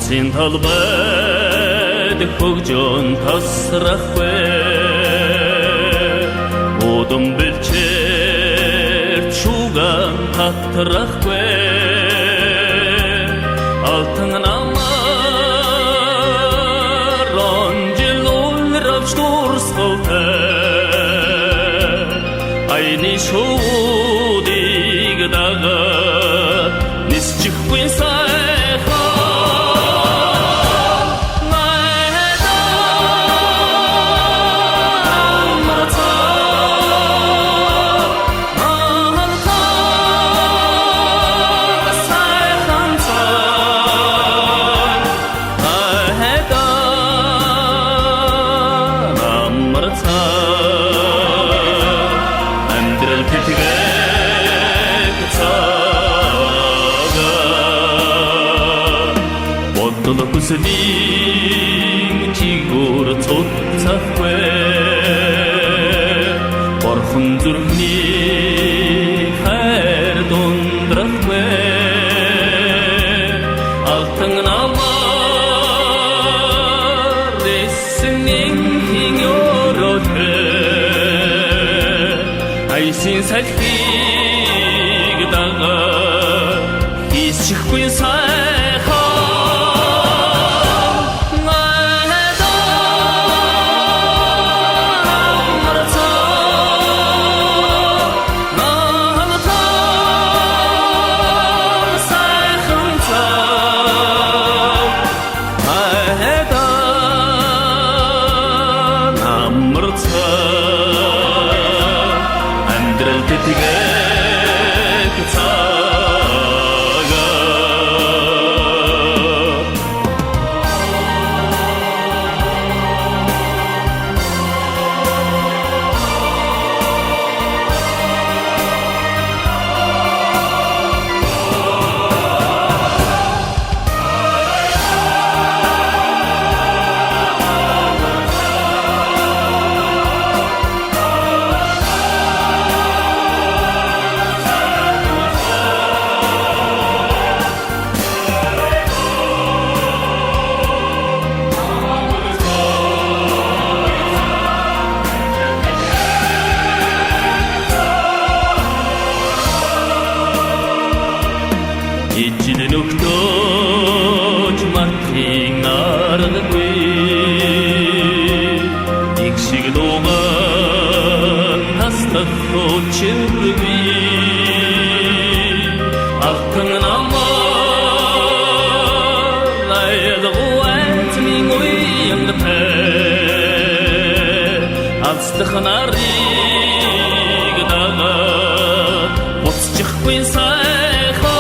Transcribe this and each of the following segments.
Улсын талбайд хөгжөн тасрахгүй Удам бэлчээрт шуган татрахгүй Алтан намар онжилун равч дурсгалтай Айны шуудыг дагад нисчихгүй сайхан Хүслийн чигүүр цуцахгүй Борхон зүрхний хайр дундрахгүй Алтан намар дэсний хиньорохэ Айсин салхиг дага хийчихгүй сайхан Ичдэн өгтөөж мартын аргагүй Игшиг дууган хастах очиргүй Алтан намар найдгуайтмин уянгатай Алцдах нарыг дагад буцчихгүй сайхан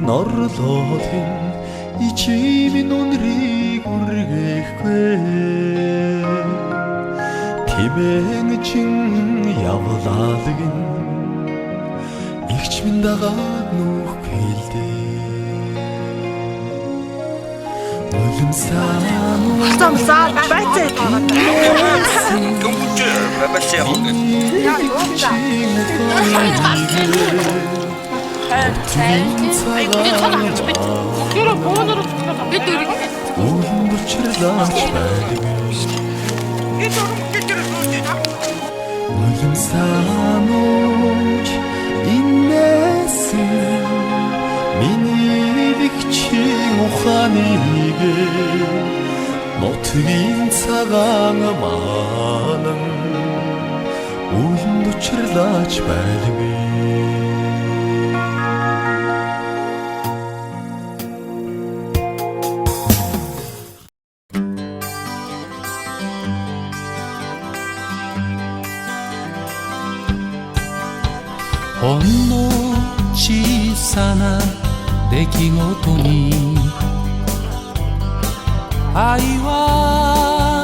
Норлоодын ичимийн үнрийг үргээхгүй химээн чин явлаад гин игч минь дагаад нүх хэлдэ Замсаа байцаа Гүмбүч бабашаа хог. Улмчрлаач байдаг Улам санууч инээсэн миний vigчийн ухааныг нутгийн цагаан маан улмчрлаач байдагほんの小さな出来事に愛は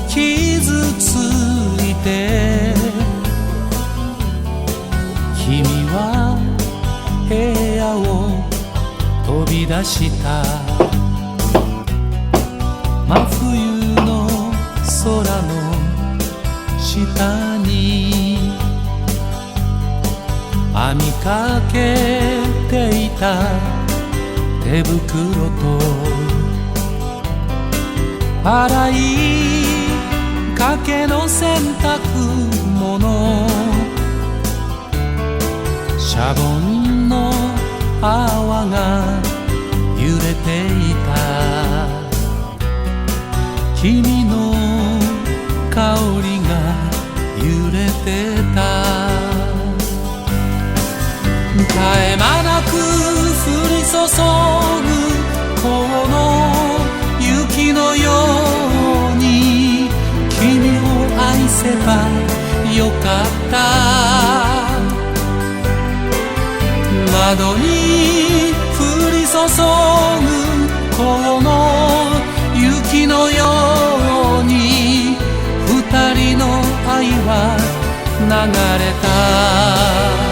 傷ついて君は部屋を飛び出した真冬の空の下に編みかけていた手袋と洗いかけの洗濯物シャボンの泡が揺れていた君の香りが揺れてた絶え間なく降り注ぐこの雪のように君を愛せばよかった窓に降り注ぐこの雪のように二人の愛は流れた